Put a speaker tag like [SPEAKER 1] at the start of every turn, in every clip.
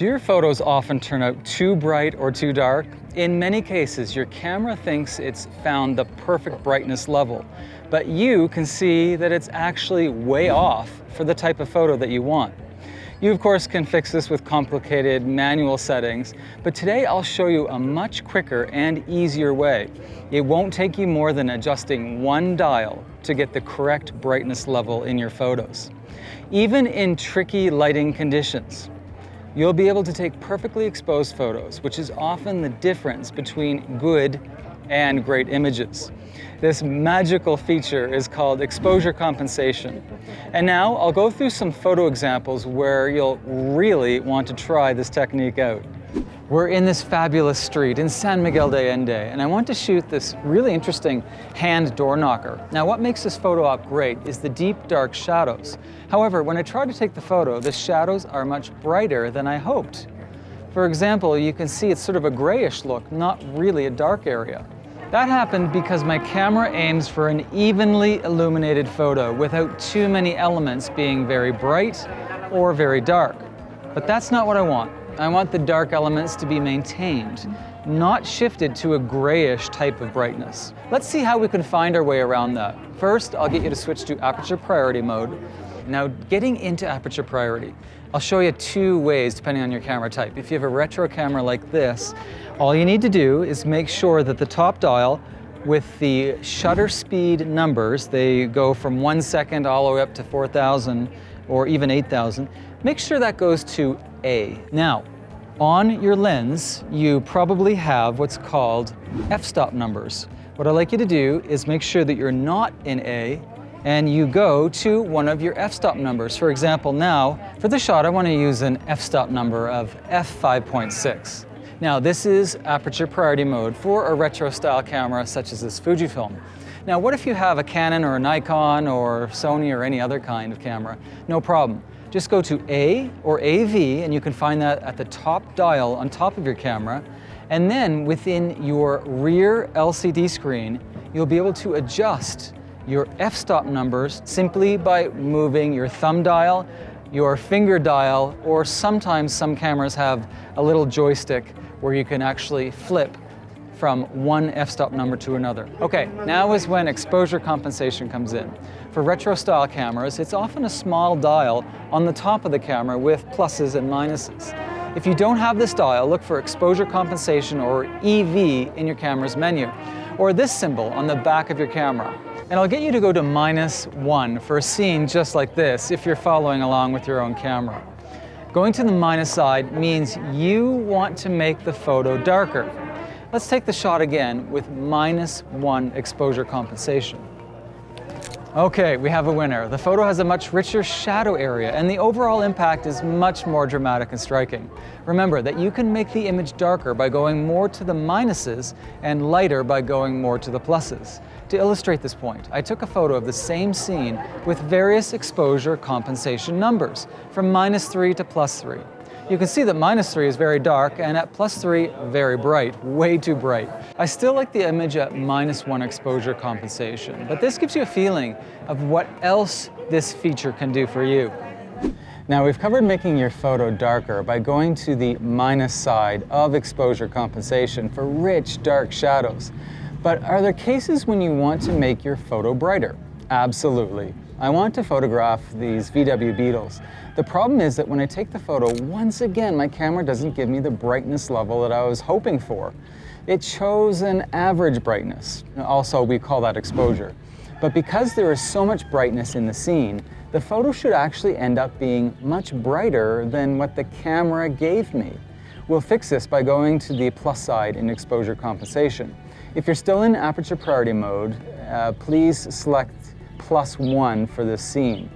[SPEAKER 1] Do your photos often turn out too bright or too dark? In many cases, your camera thinks it's found the perfect brightness level, but you can see that it's actually way off for the type of photo that you want. You, of course, can fix this with complicated manual settings, but today I'll show you a much quicker and easier way. It won't take you more than adjusting one dial to get the correct brightness level in your photos. Even in tricky lighting conditions, you'll be able to take perfectly exposed photos, which is often the difference between good and great images. This magical feature is called exposure compensation. And now I'll go through some photo examples where you'll really want to try this technique out. We're in this fabulous street in San Miguel de Allende, and I want to shoot this really interesting hand door knocker. Now, what makes this photo op great is the deep, dark shadows. However, when I try to take the photo, the shadows are much brighter than I hoped. For example, you can see it's sort of a grayish look, not really a dark area. That happened because my camera aims for an evenly illuminated photo without too many elements being very bright or very dark. But that's not what I want. I want the dark elements to be maintained, not shifted to a grayish type of brightness. Let's see how we can find our way around that. First, I'll get you to switch to Aperture Priority mode. Now, getting into Aperture Priority, I'll show you two ways depending on your camera type. If you have a retro camera like this, all you need to do is make sure that the top dial with the shutter speed numbers, they go from 1 second all the way up to 4,000 or even 8,000, make sure that goes to A. Now, on your lens, you probably have what's called f-stop numbers. What I'd like you to do is make sure that you're not in A and you go to one of your f-stop numbers. For example, now, for the shot, I want to use an f-stop number of f5.6. Now, this is Aperture Priority mode for a retro style camera such as this Fujifilm. Now, what if you have a Canon or a Nikon or Sony or any other kind of camera? No problem. Just go to A or AV, and you can find that at the top dial on top of your camera. And then within your rear LCD screen, you'll be able to adjust your f-stop numbers simply by moving your thumb dial, your finger dial, or sometimes some cameras have a little joystick where you can actually flip from one f-stop number to another. Okay, now is when exposure compensation comes in. For retro style cameras, it's often a small dial on the top of the camera with pluses and minuses. If you don't have this dial, look for exposure compensation or EV in your camera's menu, or this symbol on the back of your camera. And I'll get you to go to -1 for a scene just like this if you're following along with your own camera. Going to the minus side means you want to make the photo darker. Let's take the shot again with -1 exposure compensation. Okay, we have a winner. The photo has a much richer shadow area, and the overall impact is much more dramatic and striking. Remember that you can make the image darker by going more to the minuses and lighter by going more to the pluses. To illustrate this point, I took a photo of the same scene with various exposure compensation numbers, from -3 to +3. You can see that -3 is very dark, and at +3, very bright, way too bright. I still like the image at -1 exposure compensation, but this gives you a feeling of what else this feature can do for you. Now, we've covered making your photo darker by going to the minus side of exposure compensation for rich, dark shadows. But are there cases when you want to make your photo brighter? Absolutely. I want to photograph these VW Beetles. The problem is that when I take the photo, once again, my camera doesn't give me the brightness level that I was hoping for. It shows an average brightness. Also, we call that exposure. But because there is so much brightness in the scene, the photo should actually end up being much brighter than what the camera gave me. We'll fix this by going to the plus side in exposure compensation. If you're still in Aperture Priority mode, please select +1 for this scene.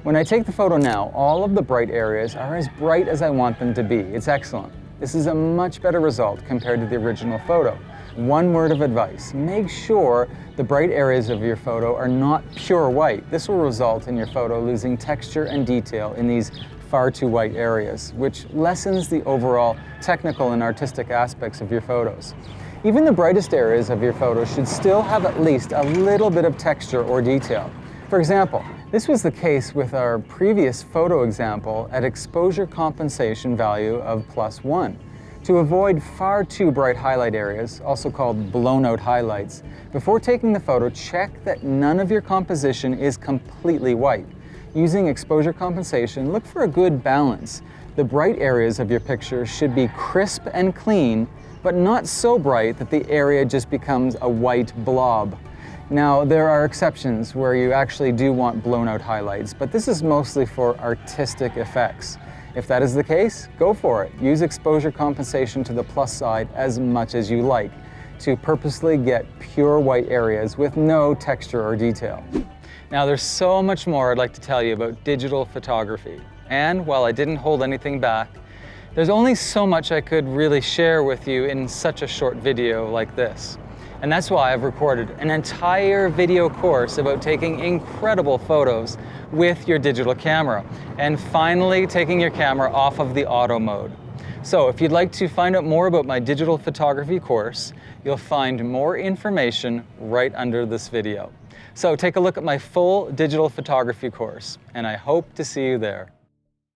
[SPEAKER 1] When I take the photo now, all of the bright areas are as bright as I want them to be. It's excellent. This is a much better result compared to the original photo. One word of advice: make sure the bright areas of your photo are not pure white. This will result in your photo losing texture and detail in these far too white areas, which lessens the overall technical and artistic aspects of your photos. Even the brightest areas of your photo should still have at least a little bit of texture or detail. For example, This was the case with our previous photo example at exposure compensation value of +1. To avoid far too bright highlight areas, also called blown out highlights, before taking the photo, check that none of your composition is completely white. Using exposure compensation, look for a good balance. The bright areas of your picture should be crisp and clean, but not so bright that the area just becomes a white blob. Now, there are exceptions where you actually do want blown out highlights, but this is mostly for artistic effects. If that is the case, go for it. Use exposure compensation to the plus side as much as you like to purposely get pure white areas with no texture or detail. Now, there's so much more I'd like to tell you about digital photography. And while I didn't hold anything back, there's only so much I could really share with you in such a short video like this. And that's why I've recorded an entire video course about taking incredible photos with your digital camera and finally taking your camera off of the auto mode. So if you'd like to find out more about my digital photography course, you'll find more information right under this video. So take a look at my full digital photography course, and I hope to see you there.